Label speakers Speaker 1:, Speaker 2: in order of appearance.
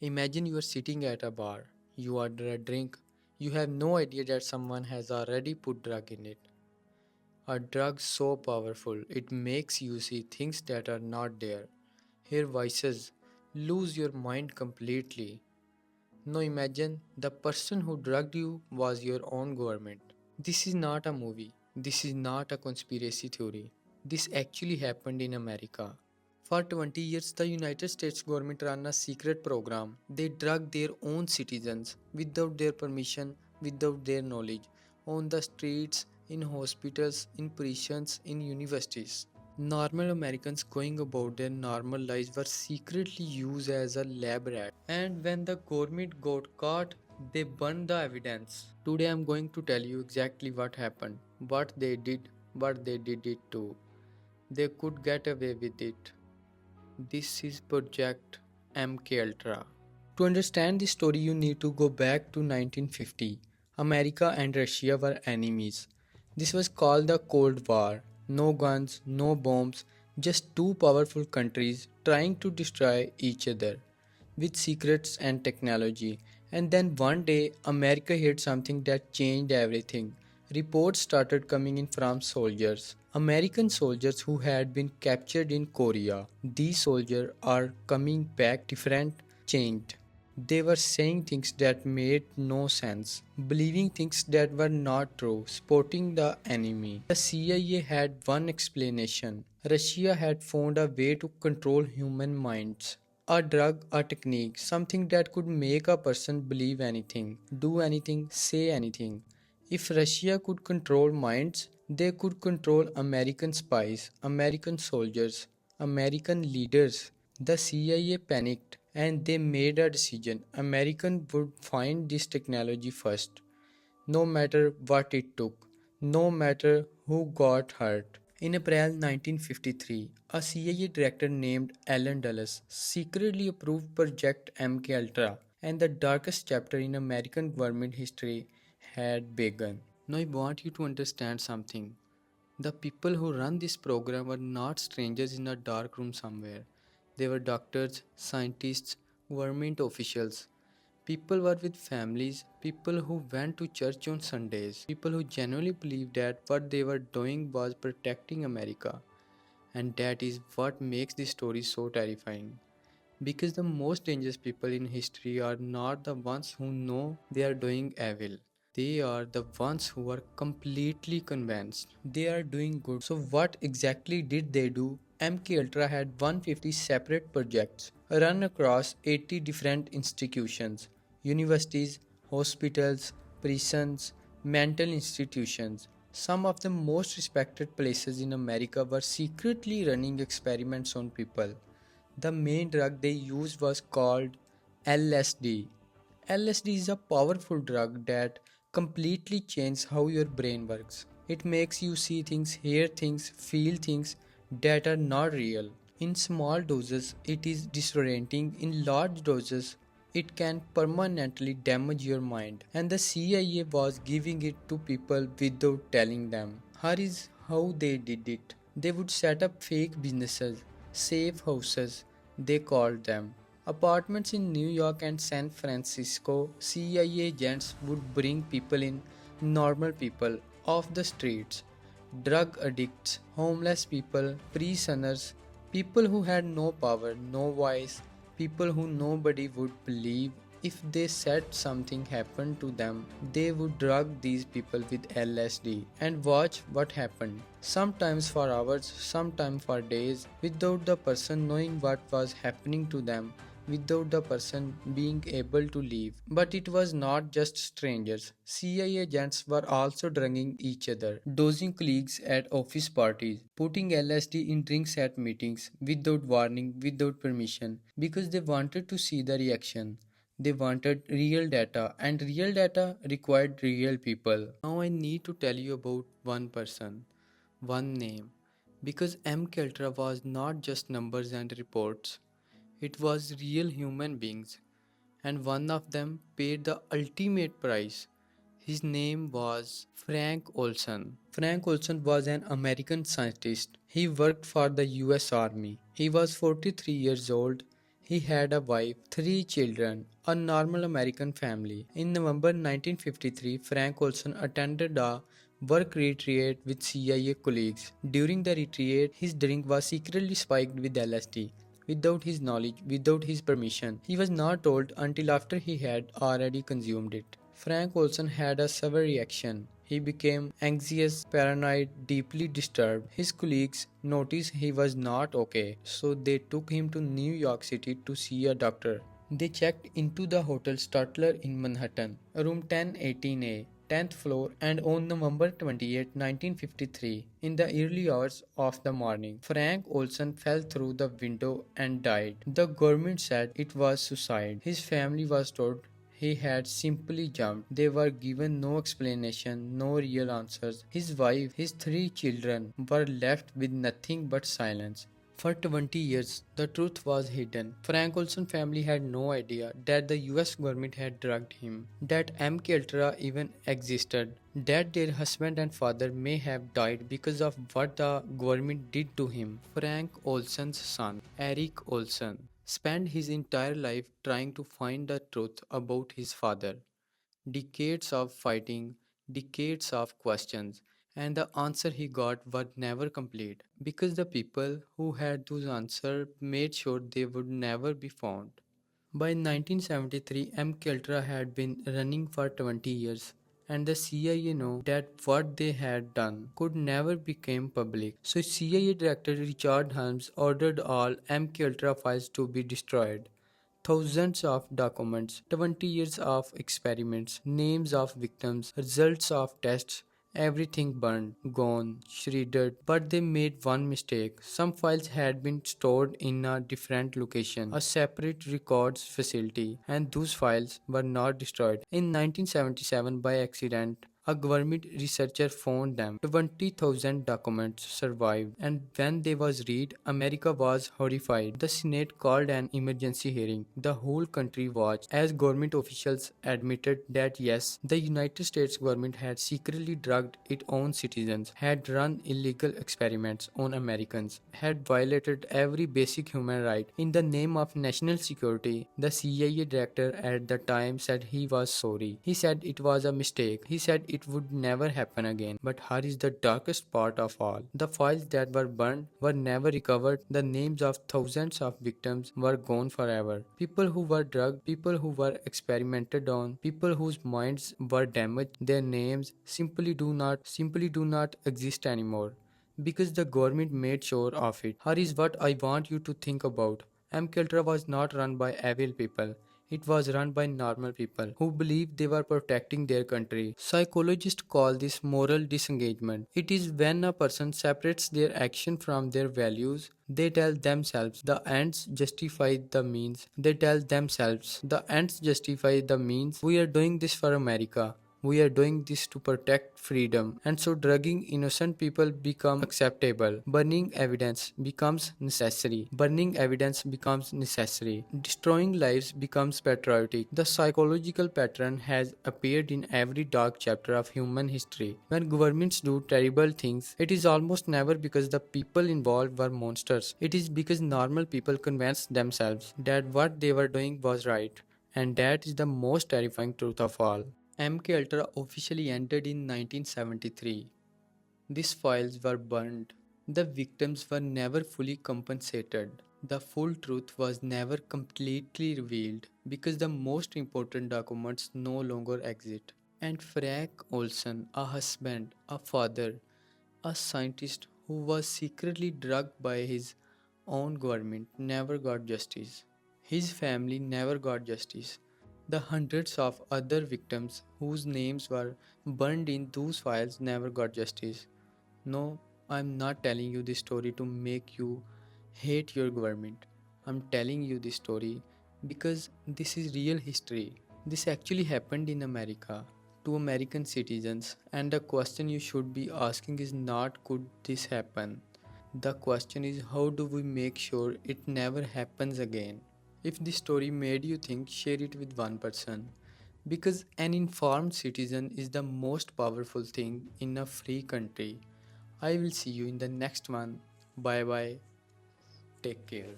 Speaker 1: Imagine you are sitting at a bar, you order a drink, you have no idea that someone has already put drug in it. A drug so powerful it makes you see things that are not there, hear voices, lose your mind completely. Now imagine the person who drugged you was your own government. This is not a movie. This is not a conspiracy theory. This actually happened in America. For 20 years, the United States government ran a secret program. They drugged their own citizens without their permission, without their knowledge, on the streets, in hospitals, in prisons, in universities. Normal Americans going about their normal lives were secretly used as a lab rat. And when the government got caught, they burned the evidence. Today I'm going to tell you exactly what happened, what they did it to. They could get away with it. This is Project MKUltra. To understand this story, you need to go back to 1950. America and Russia were enemies. This was called the Cold War. No guns, no bombs, just two powerful countries trying to destroy each other with secrets and technology. And then one day, America hit something that changed everything. Reports started coming in from soldiers, American soldiers who had been captured in Korea. These soldiers are coming back different, changed. They were saying things that made no sense, believing things that were not true, supporting the enemy. The CIA had one explanation. Russia had found a way to control human minds. A drug, a technique, something that could make a person believe anything, do anything, say anything. If Russia could control minds, they could control American spies, American soldiers, American leaders. The CIA panicked and they made a decision. Americans would find this technology first, no matter what it took, no matter who got hurt. In April 1953, a CIA director named Alan Dulles secretly approved Project MKUltra, and the darkest chapter in American government history had begun. Now I want you to understand something. The people who run this program were not strangers in a dark room somewhere. They were doctors, scientists, government officials. People were with families, people who went to church on Sundays, people who genuinely believed that what they were doing was protecting America. And that is what makes this story so terrifying. Because the most dangerous people in history are not the ones who know they are doing evil. They are the ones who are completely convinced they are doing good. So what exactly did they do? MK Ultra had 150 separate projects run across 80 different institutions, universities, hospitals, prisons, mental institutions. Some of the most respected places in America were secretly running experiments on people. The main drug they used was called LSD. LSD is a powerful drug that completely changes how your brain works. It makes you see things, hear things, feel things that are not real. In small doses, it is disorienting. In large doses, it can permanently damage your mind. And the CIA was giving it to people without telling them. Here is how they did it. They would set up fake businesses, safe houses, they called them. Apartments in New York and San Francisco, CIA agents would bring people in, normal people, off the streets, drug addicts, homeless people, prisoners, people who had no power, no voice, people who nobody would believe. If they said something happened to them, they would drug these people with LSD and watch what happened. Sometimes for hours, sometimes for days, without the person knowing what was happening to them, without the person being able to leave. But it was not just strangers. CIA agents were also drugging each other, dosing colleagues at office parties, putting LSD in drinks at meetings without warning, without permission, because they wanted to see the reaction. They wanted real data, and real data required real people. Now I need to tell you about one person, one name, because MKUltra was not just numbers and reports. It was real human beings, and one of them paid the ultimate price. His name was Frank Olson. Frank Olson was an American scientist. He worked for the US Army. He was 43 years old. He had a wife, three children, a normal American family. In November 1953, Frank Olson attended a work retreat with CIA colleagues. During the retreat, his drink was secretly spiked with LSD. Without his knowledge, without his permission. He was not told until after he had already consumed it. Frank Olson had a severe reaction. He became anxious, paranoid, deeply disturbed. His colleagues noticed he was not okay, so they took him to New York City to see a doctor. They checked into the Hotel Statler in Manhattan, room 1018A, 10th floor, and on November 28, 1953, in the early hours of the morning, Frank Olson fell through the window and died. The government said it was suicide. His family was told he had simply jumped. They were given no explanation, no real answers. His wife, his three children were left with nothing but silence. For 20 years, the truth was hidden. Frank Olson family had no idea that the US government had drugged him, that MKUltra even existed, that their husband and father may have died because of what the government did to him. Frank Olson's son, Eric Olson, spent his entire life trying to find the truth about his father. Decades of fighting, decades of questions, and the answer he got were never complete because the people who had those answers made sure they would never be found. By 1973, MKUltra had been running for 20 years, and the CIA knew that what they had done could never become public. So CIA Director Richard Helms ordered all MKUltra files to be destroyed. Thousands of documents, 20 years of experiments, names of victims, results of tests, everything burned, gone, shredded. But they made one mistake. Some files had been stored in a different location, a separate records facility, and those files were not destroyed. In 1977, by accident, a government researcher found them. 20,000 documents survived, and when they was read, America was horrified. The Senate called an emergency hearing. The whole country watched as government officials admitted that yes, the United States government had secretly drugged its own citizens, had run illegal experiments on Americans, had violated every basic human right in the name of national security. The CIA director at the time said he was sorry. He said it was a mistake. He said it would never happen again. But here is the darkest part of all. The files that were burned were never recovered. The names of thousands of victims were gone forever. People who were drugged, people who were experimented on, people whose minds were damaged, their names simply do not exist anymore. Because the government made sure of it. Here is what I want you to think about. MKUltra was not run by evil people. It was run by normal people who believed they were protecting their country. Psychologists call this moral disengagement. It is when a person separates their action from their values. They tell themselves the ends justify the means. They tell themselves the ends justify the means. We are doing this for America. We are doing this to protect freedom. And so drugging innocent people become acceptable. Burning evidence becomes necessary. Burning evidence becomes necessary. Destroying lives becomes patriotic. The psychological pattern has appeared in every dark chapter of human history. When governments do terrible things, it is almost never because the people involved were monsters. It is because normal people convince themselves that what they were doing was right. And that is the most terrifying truth of all. MKUltra officially ended in 1973. These files were burned. The victims were never fully compensated. The full truth was never completely revealed because the most important documents no longer exist. And Frank Olson, a husband, a father, a scientist who was secretly drugged by his own government, never got justice. His family never got justice. The hundreds of other victims whose names were burned in those files never got justice. No, I'm not telling you this story to make you hate your government. I'm telling you this story because this is real history. This actually happened in America to American citizens, and the question you should be asking is not could this happen? The question is how do we make sure it never happens again? If this story made you think, share it with one person. Because an informed citizen is the most powerful thing in a free country. I will see you in the next one. Bye bye. Take care.